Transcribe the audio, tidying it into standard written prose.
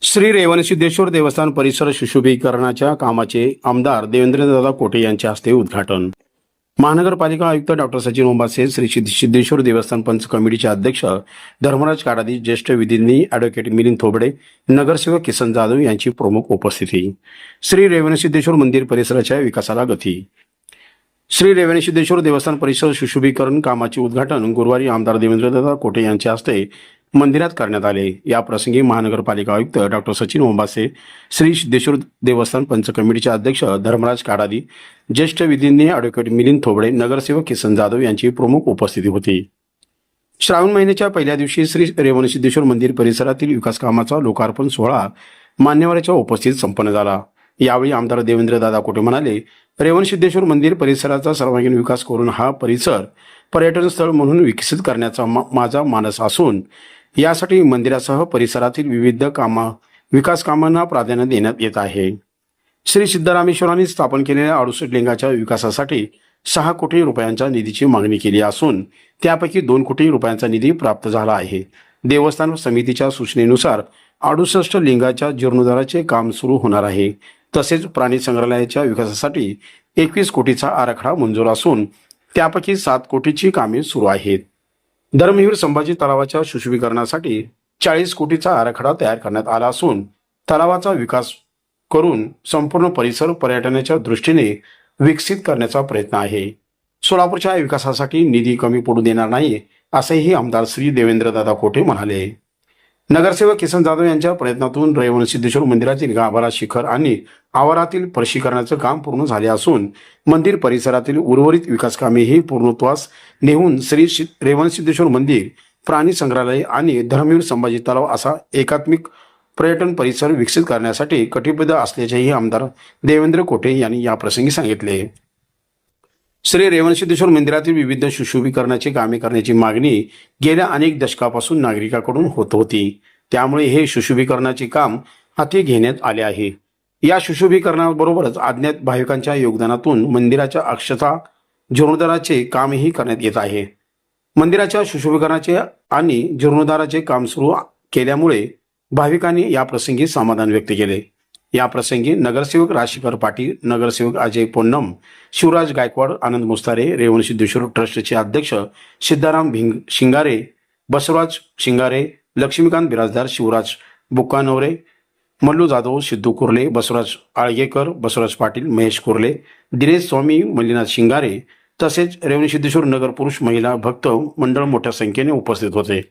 श्री रेवणसिद्धेश्वर देवस्थान परिसर सुशोभीकरणाच्या कामाचे आमदार देवेंद्रदादा कोटे यांच्या हस्ते उद्घाटन. महानगरपालिका आयुक्त डॉक्टर सचिन ओंबासे, श्री सिद्धेश्वर देवस्थान पंच कमिटीचे अध्यक्ष धर्मराज काडादी, ज्येष्ठ विधिज्ञ ॲडव्होकेट मिलिंद थोबडे, नगरसेवक किसन जाधव यांची प्रमुख उपस्थिती. श्री रेवणसिद्धेश्वर मंदिर परिसराच्या विकासाला गती. श्री रेवणसिद्धेश्वर देवस्थान परिसर सुशोभीकरण कामाचे उद्घाटन गुरुवारी आमदार देवेंद्रदादा कोटे यांच्या हस्ते मंदिरात करण्यात आले. या प्रसंगी महानगरपालिका आयुक्त डॉक्टर सचिन ओंबासे, श्री सिद्धेश्वर देवस्थान पंच कमिटीचे अध्यक्ष धर्मराज काडादी, ज्येष्ठ विधिज्ञ ॲडव्होकेट मिलिंद थोबडे, नगरसेवक किसन जाधव यांची प्रमुख उपस्थिती होती. श्रावण महिन्याच्या पहिल्या दिवशी श्री रेवणसिद्धेश्वर मंदिर परिसरातील विकास कामाचा लोकार्पण सोहळा मान्यवरांच्या उपस्थितीत संपन्न झाला. यावेळी आमदार देवेंद्रदादा कोटे म्हणाले, रेवणसिद्धेश्वर मंदिर परिसराचा सर्वांगीण विकास करून हा परिसर पर्यटन स्थळ म्हणून विकसित करण्याचा माझा मानस असून यासाठी मंदिरासह परिसरातील विविध विकास कामांना प्राधान्य देण्यात येत आहे. श्री सिद्धरामेश्वरांनी स्थापन केलेल्या 68 लिंगाच्या विकासासाठी 6 कोटी रुपयांच्या निधीची मागणी केली असून त्यापैकी 2 कोटी रुपयांचा निधी प्राप्त झाला आहे. देवस्थान समितीच्या सूचनेनुसार 68 लिंगाच्या जीर्णोद्धाराचे काम सुरू होणार आहे. तसेच प्राणी संग्रहालयाच्या विकासासाठी 21 कोटीचा आराखडा मंजूर असून त्यापैकी 7 कोटीची कामे सुरू आहेत. धर्मवीर संभाजी तलावाच्या सुशोभीकरणासाठी 40 कोटीचा आराखडा तयार करण्यात आला असून तलावाचा विकास करून संपूर्ण परिसर पर्यटनाच्या दृष्टीने विकसित करण्याचा प्रयत्न आहे. सोलापूरच्या विकासासाठी निधी कमी पडू देणार नाही, असेही आमदार श्री देवेंद्रदादा कोटे म्हणाले. नगरसेवक किसन जाधव यांच्या प्रयत्नातून रेवणसिद्धेश्वर मंदिरातील गाभारा शिखर आणि आवारातील फरशीकरणाचे काम पूर्ण झाले असून मंदिर परिसरातील उर्वरित विकास कामेही पूर्णत्वास नेऊन श्री रेवणसिद्धेश्वर मंदिर, प्राणी संग्रहालय आणि धर्मवीर संभाजी तलाव असा एकात्मिक पर्यटन परिसर विकसित करण्यासाठी कटिबद्ध असल्याचेही आमदार देवेंद्र कोटे यांनी याप्रसंगी सांगितले. श्री रेवणसिद्धेश्वर मंदिरातील विविध सुशोभीकरणाची कामे करण्याची मागणी गेल्या अनेक दशकापासून नागरिकांकडून होत होती. त्यामुळे हे सुशोभीकरणाचे काम हाती घेण्यात आले आहे. या सुशोभीकरणाबरोबरच अज्ञात भाविकांच्या योगदानातून मंदिराच्या अक्षता जीर्णोद्धाराचे कामही करण्यात येत आहे. मंदिराच्या सुशोभीकरणाचे आणि जीर्णोद्धाराचे काम सुरू केल्यामुळे भाविकांनी या प्रसंगी समाधान व्यक्त केले. या प्रसंगी नगरसेवक राजशेखर पाटील, नगरसेवक अजय पोन्नम, शिवराज गायकवाड, आनंद मुस्तारे, रेवणसिद्धेश्वर ट्रस्टचे अध्यक्ष सिद्धाराम शिंगारे, बसवराज शिंगारे, लक्ष्मीकांत बिराजदार, शिवराज बुक्कानवरे, मल्लू जाधव, सिद्धू कुर्ले, बसवराज आळगेकर, बसवराज पाटील, महेश कुर्ले, दिनेश स्वामी, मल्लीनाथ शिंगारे तसेच रेवणसिद्धेश्वर नगर पुरुष महिला भक्त मंडळ मोठ्या संख्येने उपस्थित होते.